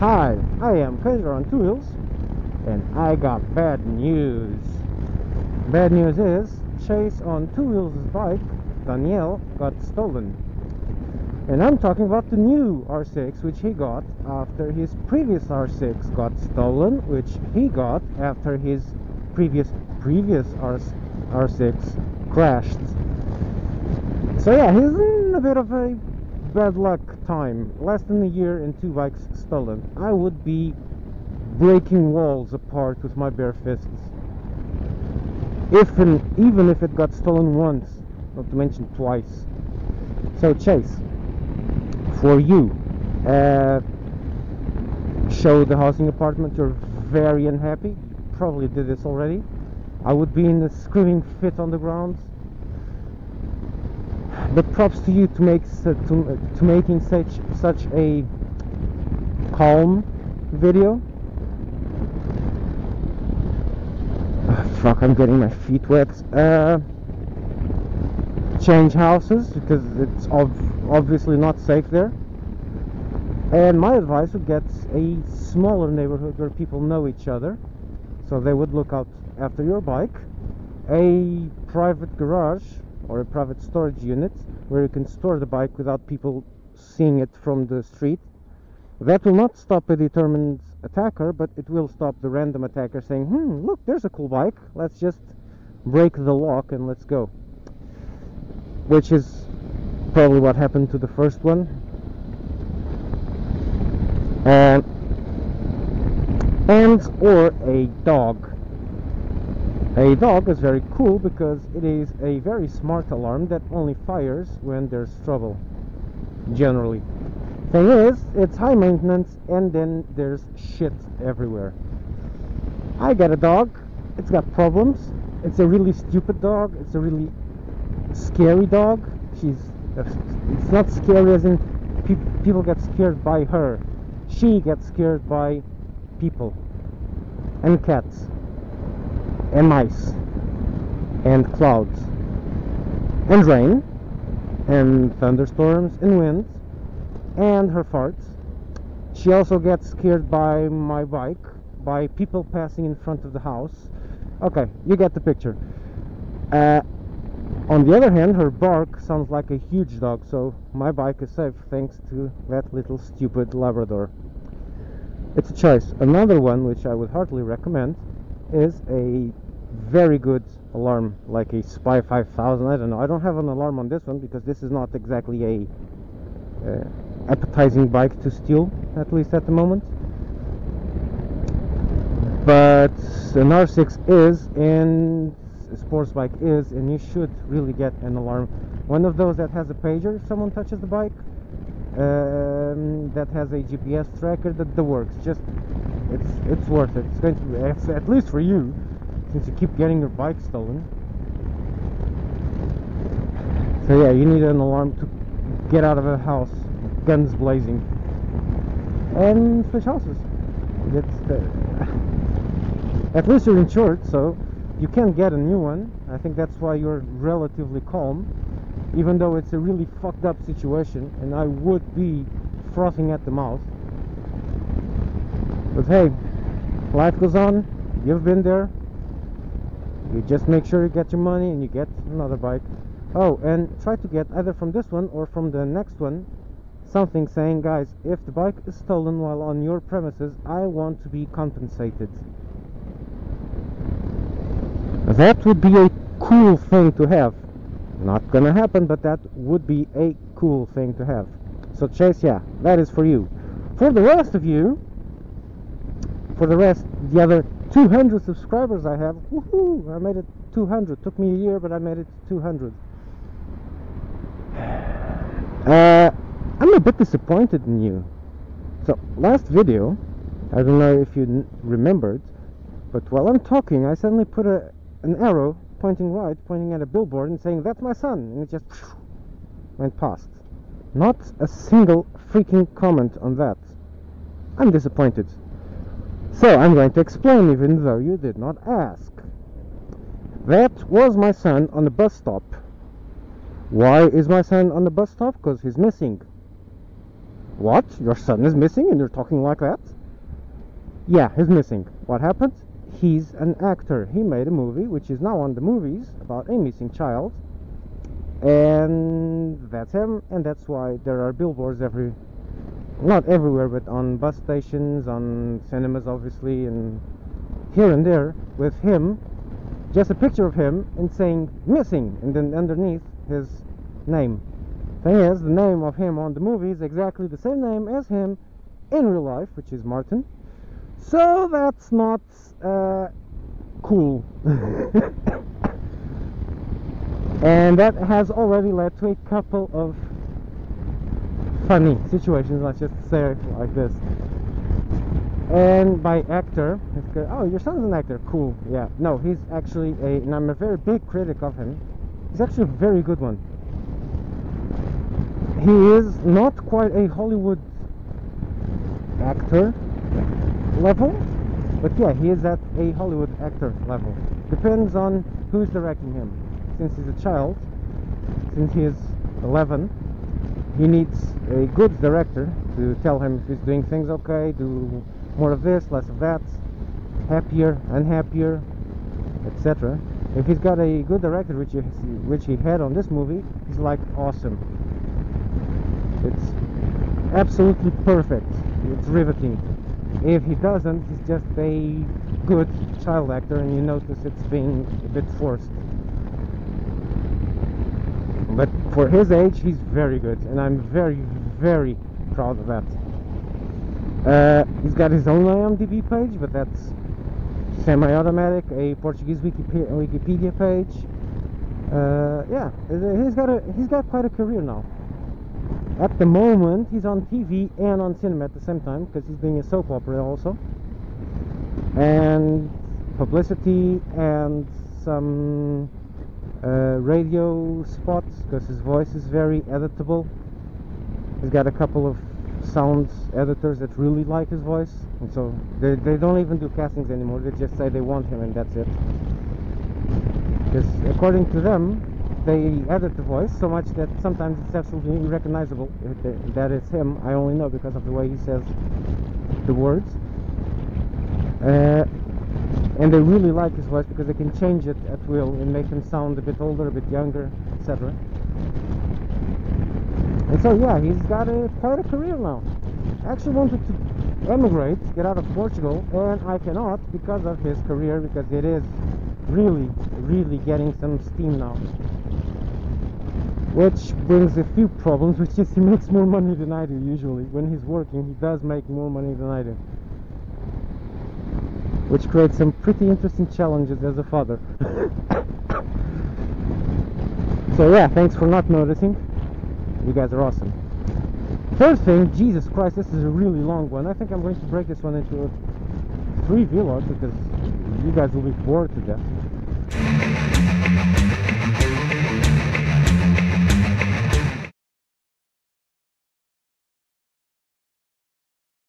Hi, I am Kaiser on Two Wheels, and I got bad news. Bad news is, Chase on Two Wheels' bike, Danielle, got stolen. And I'm talking about the new R6, which he got after his previous R6 got stolen, which he got after his previous R6 crashed. So yeah, he's in a bit of a bad luck time. Less than a year and 2 bikes stolen. I would be breaking walls apart with my bare fists. Even if it got stolen once, not to mention twice. So Chase, for you, show the housing apartment you're very unhappy. You probably did this already. I would be in a screaming fit on the ground. But props to you to making such a calm video. Fuck, I'm getting my feet wet. Change houses because it's obviously not safe there. And my advice would get a smaller neighborhood where people know each other, so they would look out after your bike. A private garage or a private storage unit where you can store the bike without people seeing it from the street. That will not stop a determined attacker, but it will stop the random attacker saying, look, there's a cool bike, let's just break the lock and let's go. Which is probably what happened to the first one. And or a dog. A dog is very cool because it is a very smart alarm that only fires when there's trouble, generally. Thing is, it's high maintenance and then there's shit everywhere. I got a dog, it's got problems, it's a really stupid dog, it's a really scary dog. It's not scary as in people get scared by her. She gets scared by people and cats and mice and clouds and rain and thunderstorms and wind and her farts. She also gets scared by my bike, by people passing in front of the house. Okay, you get the picture. On the other hand, her bark sounds like a huge dog, so my bike is safe thanks to that little stupid Labrador. It's a choice. Another one which I would heartily recommend is a very good alarm, like a Spy 5000. I don't know, I don't have an alarm on this one because this is not exactly a appetizing bike to steal, at least at the moment. But an R6 is, and a sports bike is, and you should really get an alarm. One of those that has a pager if someone touches the bike, that has a GPS tracker, that works. Just it's worth it. It's going to be, at least for you, since you keep getting your bike stolen. So yeah, you need an alarm to get out of a house, guns blazing, and switch houses. At least you're insured, so you can get a new one. I think that's why you're relatively calm, even though it's a really fucked up situation and I would be frothing at the mouth. But hey, life goes on. You've been there. You just make sure you get your money and you get another bike. Oh, and try to get either from this one or from the next one something saying, guys, if the bike is stolen while on your premises, I want to be compensated. That would be a cool thing to have. Not gonna happen, but that would be a cool thing to have. So Chase, yeah, that is for you. For the rest of you, the other 200 subscribers I have, woohoo, I made it 200. Took me a year, but I made it 200. I'm a bit disappointed in you. So last video, I don't know if you remembered, but while I'm talking, I suddenly put an arrow pointing right, pointing at a billboard and saying, that's my son, and it just went past. Not a single freaking comment on that. I'm disappointed. So I'm going to explain, even though you did not ask. That was my son on the bus stop Why is my son on the bus stop? Because he's missing. What? Your son is missing and you're talking like that? Yeah, he's missing. What happened? He's an actor. He made a movie which is now on the movies about a missing child. And that's him, and that's why there are billboards not everywhere, but on bus stations, on cinemas obviously, and here and there with him, just a picture of him and saying missing, and then underneath his name. Thing is, the name of him on the movie is exactly the same name as him in real life, which is Martin. So that's not cool. And that has already led to a couple of funny situations, let's just say it like this. And by actor, oh, your son's an actor, cool, yeah. No, he's actually and I'm a very big critic of him, he's actually a very good one. He is not quite a Hollywood actor level, but yeah, he is at a Hollywood actor level. Depends on who's directing him. Since he's a child, since he is 11, he needs a good director to tell him if he's doing things okay, do more of this, less of that, happier, unhappier, etc. If he's got a good director, which he had on this movie, he's like awesome. It's absolutely perfect. It's riveting. If he doesn't, he's just a good child actor, and you notice it's being a bit forced. But for his age, he's very good, and I'm very, very proud of that. He's got his own IMDb page, but that's semi-automatic, a Portuguese Wikipedia page. Yeah, he's got quite a career now. At the moment, he's on TV and on cinema at the same time, because he's doing a soap opera also, and publicity and some radio spots, because his voice is very editable. He's got a couple of sound editors that really like his voice, and so they don't even do castings anymore. They just say they want him, and that's it, because according to them, they edit the voice so much that sometimes it's absolutely unrecognizable that it's him. I only know because of the way he says the words. And they really like his voice because they can change it at will and make him sound a bit older, a bit younger, etc. And so yeah, he's got quite a career now. I actually wanted to emigrate, get out of Portugal, and I cannot because of his career, because it is really, really getting some steam now. Which brings a few problems, which is he makes more money than I do usually. When he's working, he does make more money than I do. Which creates some pretty interesting challenges as a father. So yeah, thanks for not noticing. You guys are awesome. Third thing, Jesus Christ, this is a really long one. I think I'm going to break this one into 3 vlogs because you guys will be bored to death.